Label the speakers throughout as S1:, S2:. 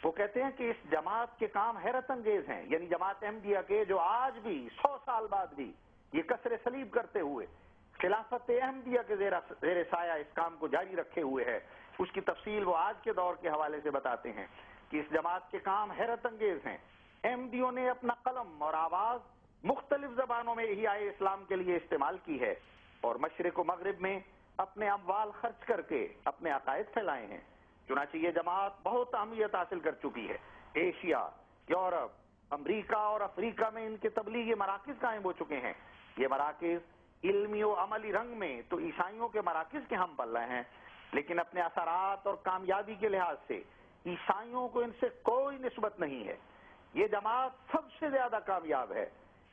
S1: وہ کہتے ہیں کہ اس جماعت کے کام حیرت انگیز ہیں، یعنی جماعت احمدیہ کے جو آج بھی 100 سال بعد بھی یہ کسر صلیب کرتے ہوئے خلافت احمدیہ کے زیر سایہ اس کام کو جاری رکھے ہوئے ہے، اس کی تفصیل وہ آج کے دور کے حوالے سے بتاتے ہیں کہ اس جماعت کے کام حیرت انگیز ہیں۔ احمدیوں نے اپنا قلم اور آواز مختلف زبانوں میں احیاء اسلام کے لیے استعمال کی ہے اور مشرق و مغرب میں اپنے اموال خرچ کر کے اپنے عقائد پھیلائے ہیں۔ چنانچہ یہ جماعت بہت اہمیت حاصل کر چکی ہے۔ ایشیا، یورپ، امریکہ اور افریقہ میں ان کے تبلیغی مراکز قائم ہو چکے ہیں۔ یہ مراکز علمی و عملی رنگ میں تو عیسائیوں کے مراکز کے ہم پلہ ہیں، لیکن اپنے اثرات اور کامیابی کے لحاظ سے عیسائیوں کو ان سے کوئی نسبت نہیں ہے۔ یہ جماعت سب سے زیادہ کامیاب ہے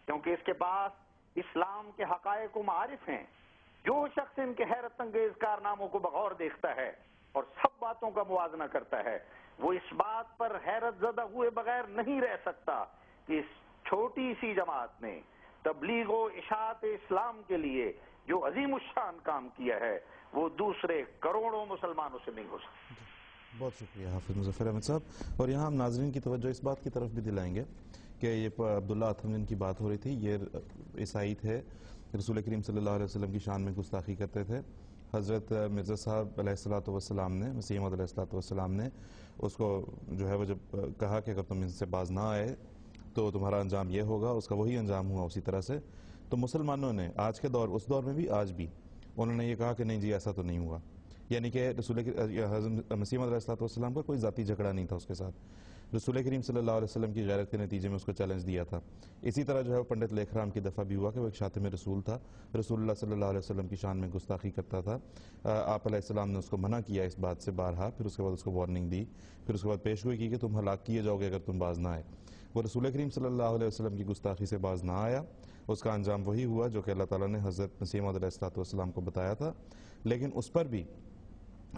S1: کیونکہ اس کے پاس اسلام کے حقائق و معارف ہیں۔ جو شخص ان کے حیرت انگیز کارناموں کو بغور دیکھتا ہے اور سب باتوں کا موازنہ کرتا ہے، وہ اس بات پر حیرت زدہ ہوئے بغیر نہیں رہ سکتا کہ اس چھوٹی سی جماعت نے تبلیغ و اشاعت اسلام کے لیے جو عظیم الشان کام کیا ہے وہ دوسرے کروڑوں مسلمانوں سے نہیں ہو سکتا۔
S2: بہت شکریہ حافظ مظفر احمد صاحب۔ اور یہاں ہم ناظرین کی توجہ اس بات کی طرف بھی دلائیں گے کہ یہ عبداللہ اتھم جن کی بات ہو رہی تھی، یہ عیسائی تھے، رسول کریم صلی اللہ علیہ وسلم کی شان میں گستاخی کرتے تھے۔ حضرت مرزا صاحب علیہ السلام نے، مسیح موعود علیہ السلام نے اس کو جو ہے وہ جب کہا کہ اگر تم ان سے باز نہ آئے تو تمہارا انجام یہ ہوگا، اس کا وہی انجام ہوا اسی طرح سے۔ تو مسلمانوں نے آج کے دور، اس دور میں بھی آج بھی انہوں نے یہ کہا کہ نہیں جی ایسا تو نہیں ہوا، یعنی کہ حضرت مسیح موعود علیہ السلام کا کوئی ذاتی جھگڑا نہیں تھا اس کے ساتھ، رسول کریم صلی اللہ علیہ وسلم کی غیرت کے نتیجے میں اس کو چیلنج دیا تھا۔ اسی طرح جو ہے پنڈت لیکھ رام کی دفعہ بھی ہوا کہ وہ ایک شاتم رسول تھا، رسول اللہ صلی اللہ علیہ وسلم کی شان میں گستاخی کرتا تھا۔ آپ علیہ السلام نے اس کو منع کیا اس بات سے بارہا، پھر اس کے بعد اس کو وارننگ دی، پھر اس کے بعد پیشگوئی کی کہ تم ہلاک کیے جاؤ گے اگر تم باز نہ آئے۔ وہ رسول کریم صلی اللہ علیہ وسلم کی گستاخی سے باز نہ آیا، اس کا انجام وہی ہوا جو کہ اللہ تعالیٰ نے حضرت مسیح موعود علیہ السلام کو بتایا تھا۔ لیکن اس پر بھی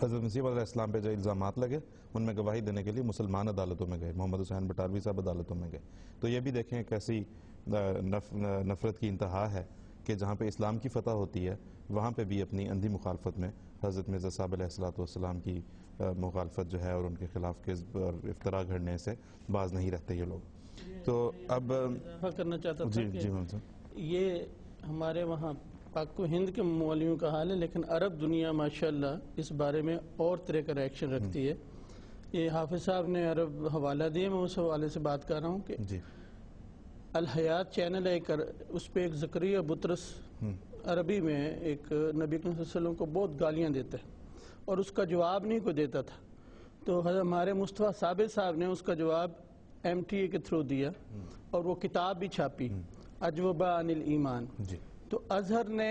S2: حضرت مسیح علیہ السلام پہ جو الزامات لگے ان میں گواہی دینے کے لیے مسلمان عدالتوں میں گئے، محمد حسین بٹالوی صاحب عدالتوں میں گئے۔ تو یہ بھی دیکھیں کیسی نفرت کی انتہا ہے کہ جہاں پہ اسلام کی فتح ہوتی ہے وہاں پہ بھی اپنی اندھی مخالفت میں حضرت مرزا صاحب علیہ السلام کی مخالفت جو ہے اور ان کے خلاف کذب اور افطرا گھڑنے سے باز نہیں رہتے یہ لوگ۔ تو اب
S3: کرنا چاہتا تھا
S2: جی
S3: یہ ہمارے وہاں پاک و ہند کے مولویوں کا حال ہے، لیکن عرب دنیا ماشاءاللہ اس بارے میں اور طرح کا ریاکشن رکھتی ہے۔ یہ حافظ صاحب نے عرب حوالہ دیے، میں اس حوالے سے بات کر رہا ہوں کہ الحیات چینل ہے، اس پہ ایک زکریا بطرس عربی میں ایک نبی صلی اللہ علیہ وسلم کو بہت گالیاں دیتا ہے اور اس کا جواب نہیں کوئی دیتا تھا، تو ہمارے مصطفیٰ ثابت صاحب نے اس کا جواب MTA کے تھرو دیا اور وہ کتاب بھی چھاپی، اجوبہ عن الایمان۔ تو ازہر نے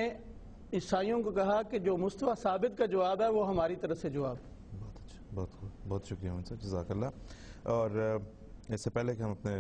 S3: عیسائیوں کو کہا کہ جو مصطفیٰ ثابت کا جواب ہے وہ ہماری طرف سے جواب۔
S2: بہت اچھا، بہت شکریہ جزاک اللہ۔ اور اس سے پہلے کہ ہم اپنے